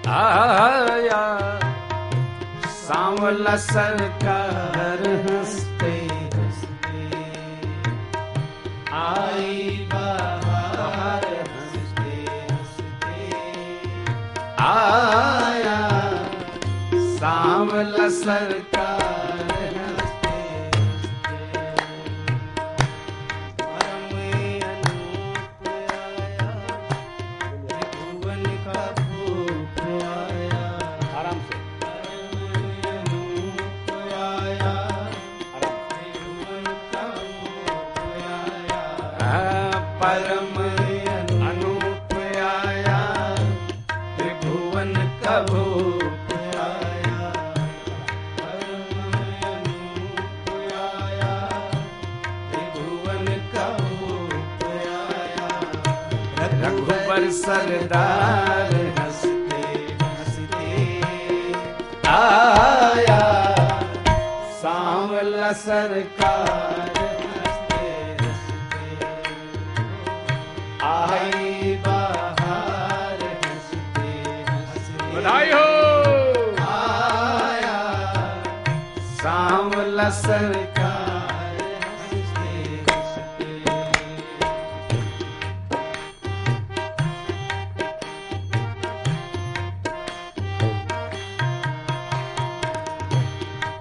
आया सांवला सरकार हंसते हंसते आई बाहर हंसते हंसते आया सांवला सरकार हंसते परम अनूप आया त्रिभुवन का भूप आया परम अनूप आया त्रिभुवन का भूप आया रघुवर सरदार हंसते हंसते आया सांवला सरकार आई बाहर हंसते हंसते बधाई हो आया सांवला सरकार हंसते हंसते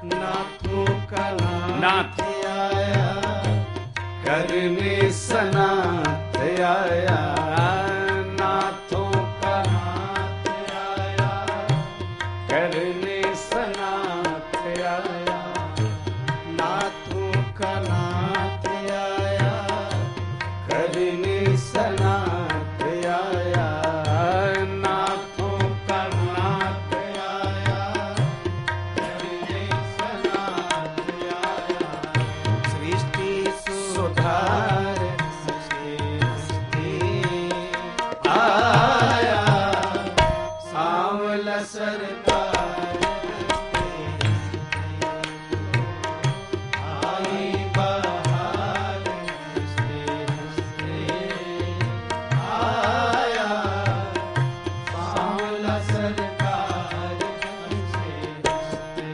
नाथों का नाथ आया करने सनाथ आया नाथों का नाथ आया करने सनाथ आया नाथों का नाथ आया करने सनाथ आया नाथों का नाथ आया करने सनाथ आया सृष्टि सुधार आया सांवला सरकार आई बाहर हंसते हंसते आया सांवला सरकार हंसते हंसते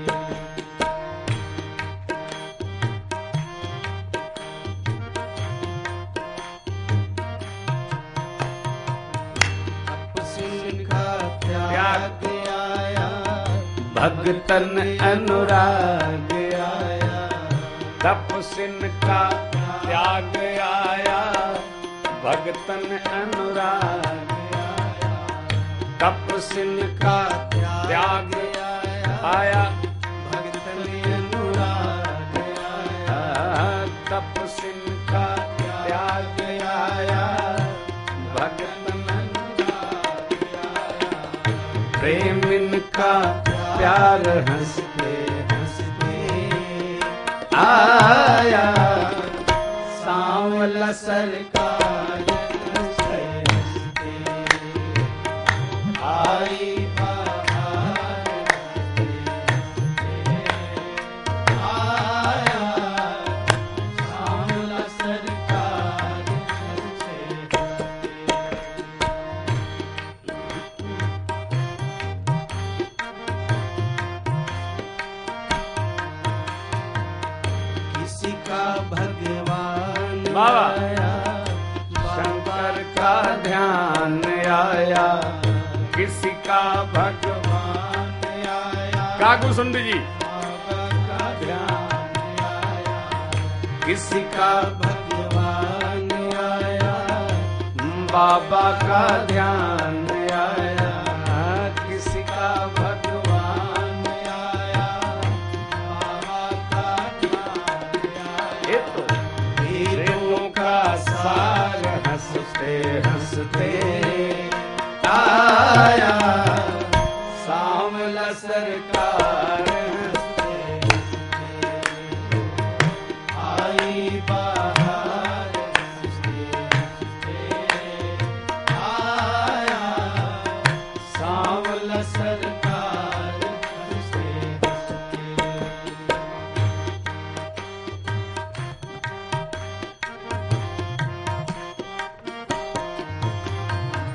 त्याग आया भगतन अनुराग आया तपसिन का त्याग आया भगतन अनुराग आया तपसिन का त्याग आया भगतन अनुराग आया तपसिन का त्याग आया भगतन प्रेम इनका प्यार हंसते हंसते आया सांवला सरकार हंसते हंसते आई बाहर हंसते हंसते आया सांवला सरकार हंसते किसी का भगवान आया शंकर का ध्यान आया किसी का भगवान आया काकू सुंदर जी का ध्यान आया किसी का भगवान आया बाबा का ध्यान आया किसी का भगवान आया बाबा का ध्यान आया तो वीरों का सार हंसते हंसते आया सांवला सरकार हंसते हंसते आई बाहर हंसते हंसते आया सांवला सरकार हंसते हंसते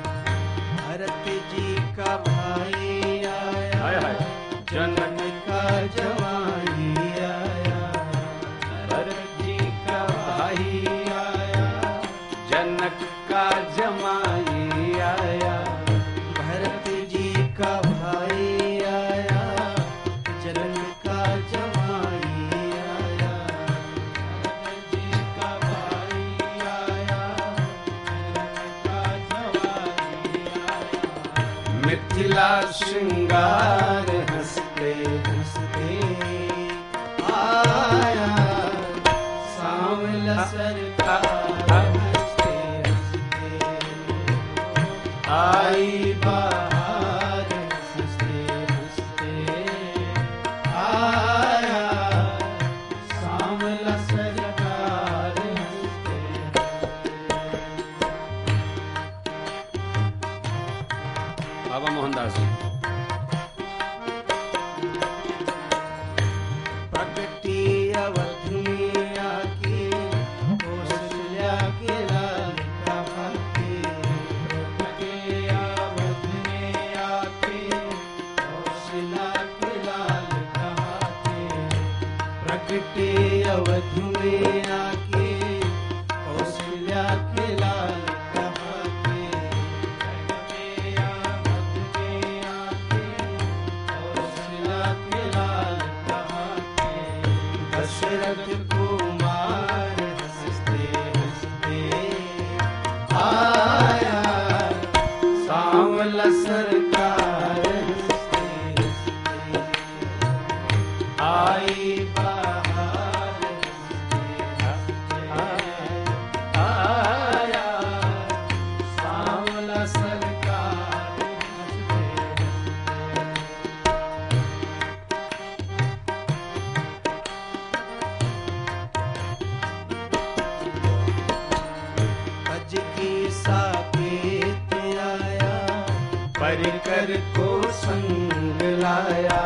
भरत जी जनक का जवाई आया, भरत जी का भाई आया, जनक का जमाई आया, भरत जी का भाई आया, जनक का जमाई आया, भरत जी का भाई आया, जनक का जमाई आया। मिथिला श्रृंगार हंसते हंसते आया, सांवला सरकार हंसते हंसते आई बाहर, हंसते हंसते आया, सांवला सरकार हंसते बाबा मोहनदास जी। प्रगति अवध में आके, कौशल्या के लाल कहा के, प्रगति अवध में आके, कौशल्या के लाल कहा के, प्रगति अवध में आके, कौशल्या के लाल कहा के, प्रगति अवध में आके, कौशल्या के लाल कहा के, दशरथ कुमार हंसते हंसते आया, सांवला सरकार हंसते हंसते आई बाहर, हंसते हंसते आया, सांवला सरकार हंसते अज की साकेत आया, परिकर को संग लाया,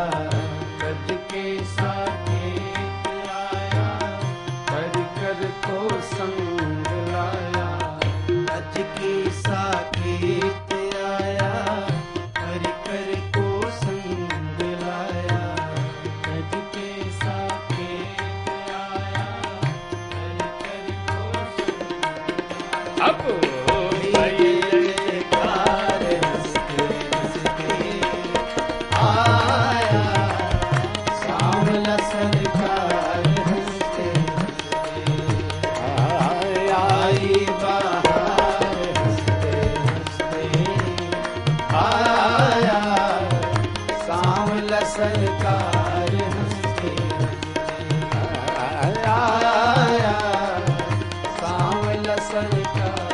अज के साकेत आया, परिकर को संग लाया, अज की साकेत आया, परिकर को संग लाया, अज के साकेत आया, परिकर को संग अब जयकार हंसते हंसते आया, सांवला सरकार हंसते हंसते आई बाहर, हंसते हंसते आया, सांवला सरकार हंसते हंसते आया, सांवला सरकार